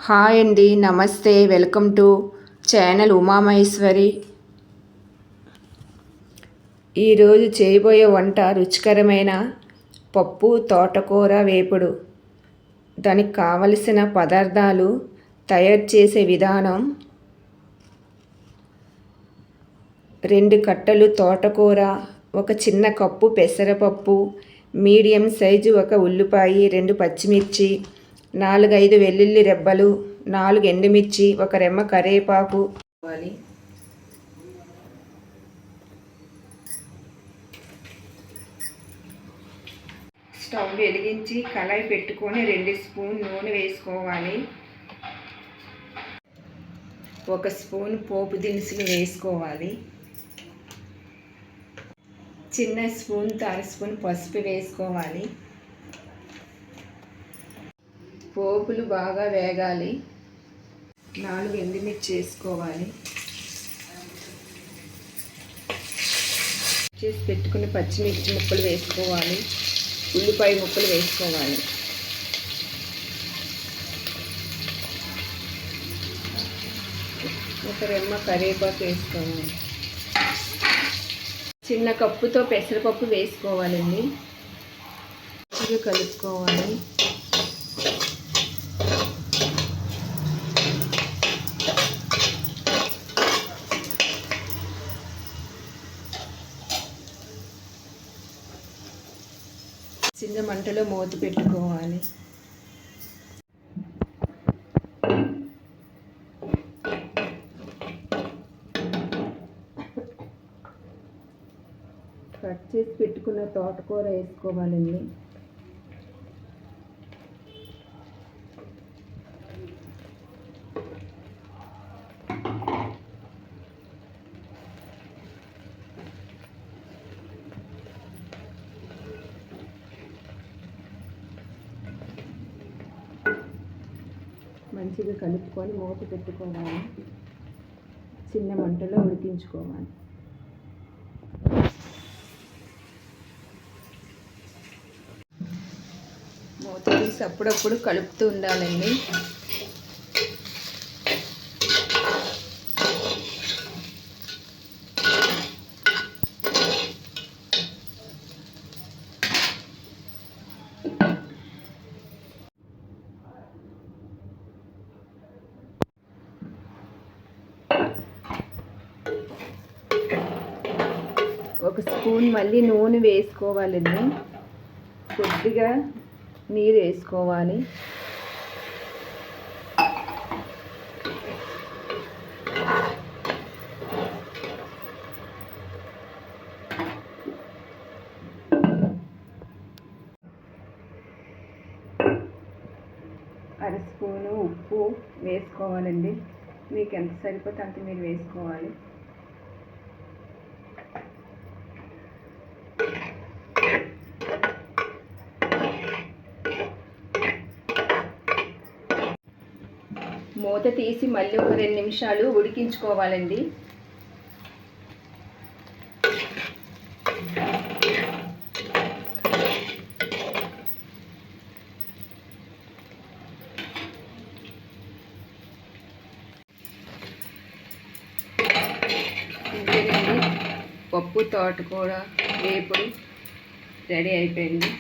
Hi అండి, నమస్తే. Welcome to channel Umamaheshwari. ఈరోజు చేయబోయే వంట రుచికరమైన పప్పు తోటకూర వేపుడు. దానికి కావలసిన పదార్థాలు, తయారు చేసే విధానం: 2 కట్టలు తోటకూర, 1 చిన్న కప్పు పెసరపప్పు, మీడియం సైజు 1 ఉల్లిపాయ, 2 పచ్చిమిర్చి, 4-5 వెల్లుల్లి రెబ్బలు, 4 ఎండుమిర్చి, 1 రెమ్మ కరివేపాకు. స్టవ్ వెలిగించి కళాయి పెట్టుకొని 2 స్పూన్ నూనె వేసుకోవాలి. 1 స్పూన్ పోపు దినుసులు వేసుకోవాలి. చిన్న స్పూన్ 1/2 స్పూన్ పసుపు వేసుకోవాలి. పోపులు బాగా వేగాలి. 4 ఎండుమిర్చి వేసుకోవాలి. చేసి పెట్టుకుని పచ్చిమిర్చి ముక్కలు వేసుకోవాలి. ఉల్లిపాయ ముక్కలు వేసుకోవాలి. ఒక రెమ్మ కరివేపాకు వేసుకోవాలి. చిన్న కప్పుతో పెసరపప్పు వేసుకోవాలండి. మంచిగా కలుపుకోవాలి. చిన్న మంటలో మూత పెట్టుకోవాలి. కట్ చేసి పెట్టుకున్న తోటకూర వేసుకోవాలండి. మంచిగా కలుపుకొని మూత పెట్టుకోవాలి. చిన్న మంటలో ఉడికించుకోవాలి. మూత తీసి అప్పుడప్పుడు కలుపుతూ ఉండాలండి. ఒక స్పూన్ మళ్ళీ నూనె వేసుకోవాలండి. కొద్దిగా నీరు వేసుకోవాలి. అర స్పూను ఉప్పు వేసుకోవాలండి. మీకు ఎంత సరిపోతే అంత మీరు వేసుకోవాలి. మూత తీసి మళ్ళీ ఒక 2 నిమిషాలు ఉడికించుకోవాలండి. ఇంతేనండి, పప్పు తోటకూర వేపుడు రెడీ అయిపోయింది.